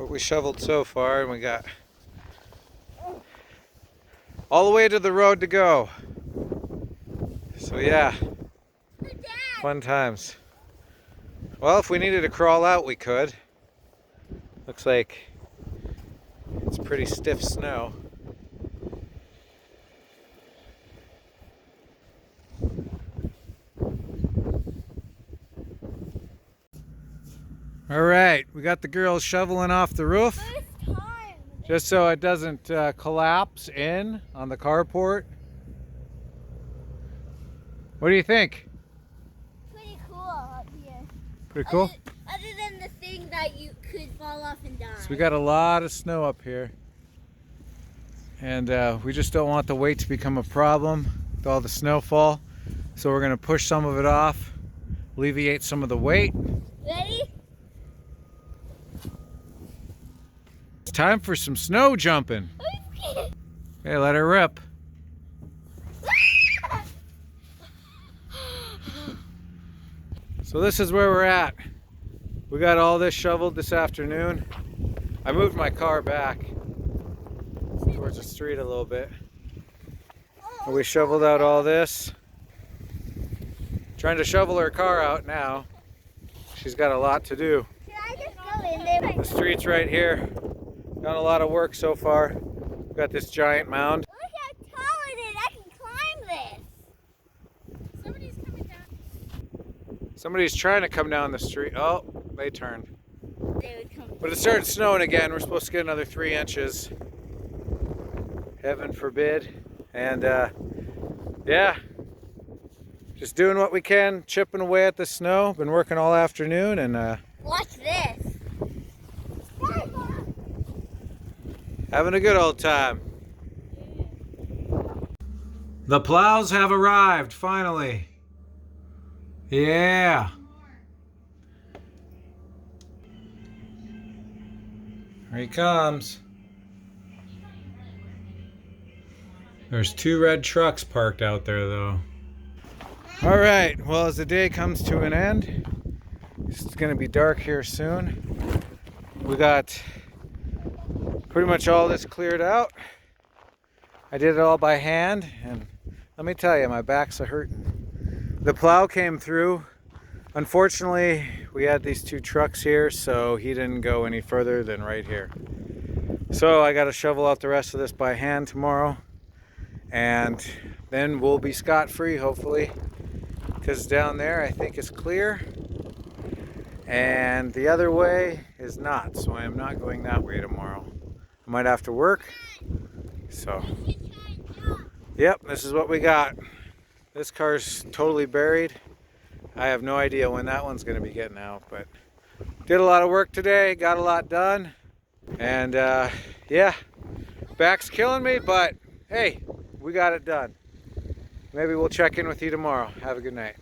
what we shoveled so far, and we got all the way to the road to go. So yeah, fun times. Well, if we needed to crawl out, we could. Looks like it's pretty stiff snow. All right, we got the girls shoveling off the roof just so it doesn't collapse in on the carport. What do you think? Pretty cool up here. Pretty cool? Other than the thing that you could fall off and die. So we got a lot of snow up here. And we just don't want the weight to become a problem with all the snowfall. So we're gonna push some of it off, alleviate some of the weight. Ready? It's time for some snow jumping. Okay, let her rip. So this is where we're at. We got all this shoveled this afternoon. I moved my car back towards the street a little bit. And we shoveled out all this. Trying to shovel her car out now. She's got a lot to do. Can I just go in there? The street's right here. Done a lot of work so far. We've got this giant mound. Look how tall it is. I can climb this. Somebody's coming down. Somebody's trying to come down the street. Oh, they turned. They would come. But it started snowing again. We're supposed to get another 3 inches. Heaven forbid. And yeah, just doing what we can, chipping away at the snow. Been working all afternoon and Watch this. having a good old time. The plows have arrived, finally. Yeah. Here he comes. There's 2 red trucks parked out there though. All right, well, as the day comes to an end, it's gonna be dark here soon. We got pretty much all this cleared out. I did it all by hand, and let me tell you, my back's a hurting. The plow came through. Unfortunately, we had these 2 trucks here, so he didn't go any further than right here. So I got to shovel out the rest of this by hand tomorrow, and then we'll be scot-free, hopefully, because down there I think it's clear, and the other way is not, so I am not going that way tomorrow. I might have to work, so yep, this is what we got. This car's totally buried. I have no idea when that one's going to be getting out, but did a lot of work today, got a lot done, and yeah, back's killing me, but hey, we got it done. Maybe we'll check in with you tomorrow. Have a good night.